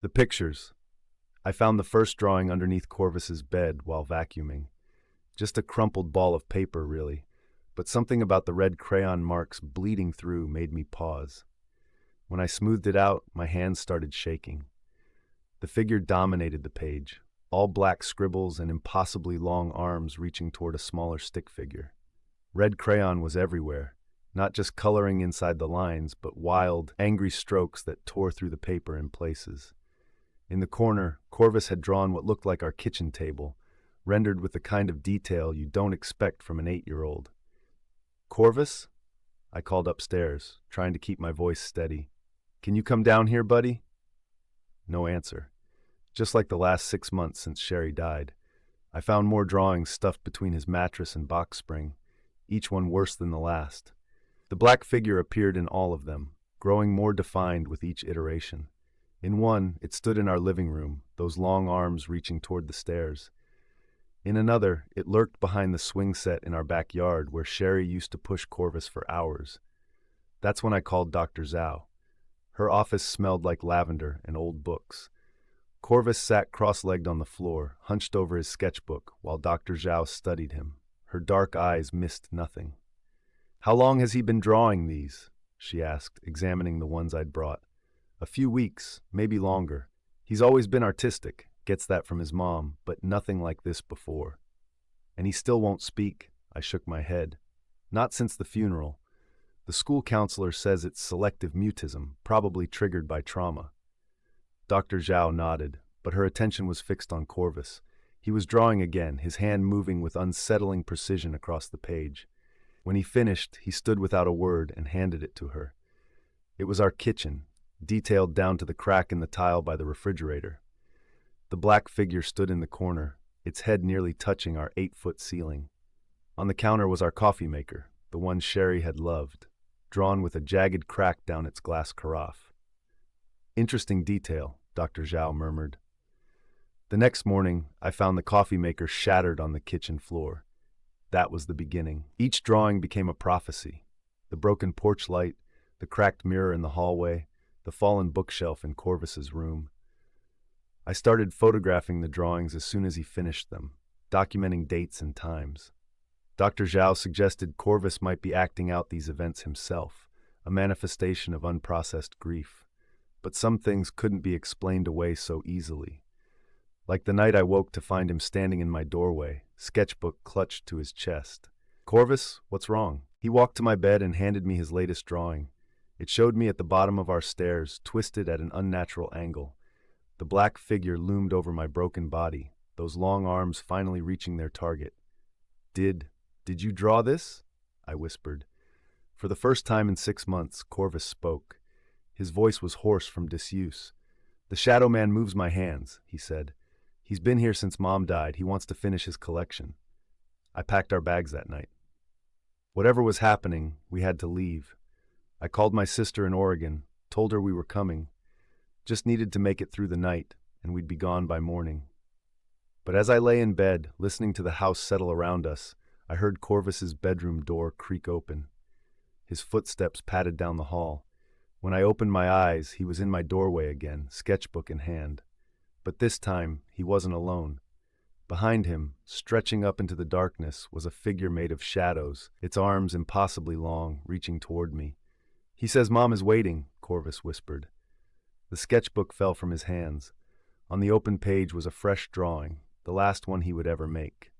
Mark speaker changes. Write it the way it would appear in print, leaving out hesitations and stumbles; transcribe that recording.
Speaker 1: The pictures. I found the first drawing underneath Corvus's bed while vacuuming. Just a crumpled ball of paper, really, but something about the red crayon marks bleeding through made me pause. When I smoothed it out, my hands started shaking. The figure dominated the page, all black scribbles and impossibly long arms reaching toward a smaller stick figure. Red crayon was everywhere, not just coloring inside the lines, but wild, angry strokes that tore through the paper in places. In the corner, Corvus had drawn what looked like our kitchen table, rendered with the kind of detail you don't expect from an 8-year-old. "Corvus?" I called upstairs, trying to keep my voice steady. "Can you come down here, buddy?" No answer. Just like the last 6 months since Sherry died. I found more drawings stuffed between his mattress and box spring, each one worse than the last. The black figure appeared in all of them, growing more defined with each iteration. In one, it stood in our living room, those long arms reaching toward the stairs. In another, it lurked behind the swing set in our backyard where Sherry used to push Corvus for hours. That's when I called Dr. Zhao. Her office smelled like lavender and old books. Corvus sat cross-legged on the floor, hunched over his sketchbook, while Dr. Zhao studied him. Her dark eyes missed nothing. "How long has he been drawing these?" she asked, examining the ones I'd brought. "A few weeks, maybe longer. He's always been artistic, gets that from his mom, but nothing like this before." "And he still won't speak?" I shook my head. "Not since the funeral. The school counselor says it's selective mutism, probably triggered by trauma." Dr. Zhao nodded, but her attention was fixed on Corvus. He was drawing again, his hand moving with unsettling precision across the page. When he finished, he stood without a word and handed it to her. It was our kitchen, detailed down to the crack in the tile by the refrigerator. The black figure stood in the corner, its head nearly touching our 8-foot ceiling. On the counter was our coffee maker, the one Sherry had loved, drawn with a jagged crack down its glass carafe. "Interesting detail," Dr. Zhao murmured. The next morning, I found the coffee maker shattered on the kitchen floor. That was the beginning. Each drawing became a prophecy. The broken porch light, the cracked mirror in the hallway, the fallen bookshelf in Corvus's room. I started photographing the drawings as soon as he finished them, documenting dates and times. Dr. Zhao suggested Corvus might be acting out these events himself, a manifestation of unprocessed grief. But some things couldn't be explained away so easily. Like the night I woke to find him standing in my doorway, sketchbook clutched to his chest. "Corvus, what's wrong?" He walked to my bed and handed me his latest drawing. It showed me at the bottom of our stairs, twisted at an unnatural angle. The black figure loomed over my broken body, those long arms finally reaching their target. Did you draw this?" I whispered. For the first time in 6 months, Corvus spoke. His voice was hoarse from disuse. "The Shadow Man moves my hands," he said. "He's been here since Mom died. He wants to finish his collection." I packed our bags that night. Whatever was happening, we had to leave. I called my sister in Oregon, told her we were coming. Just needed to make it through the night, and we'd be gone by morning. But as I lay in bed, listening to the house settle around us, I heard Corvus's bedroom door creak open. His footsteps padded down the hall. When I opened my eyes, he was in my doorway again, sketchbook in hand. But this time, he wasn't alone. Behind him, stretching up into the darkness, was a figure made of shadows, its arms impossibly long, reaching toward me. "He says Mom is waiting," Corvus whispered. The sketchbook fell from his hands. On the open page was a fresh drawing, the last one he would ever make.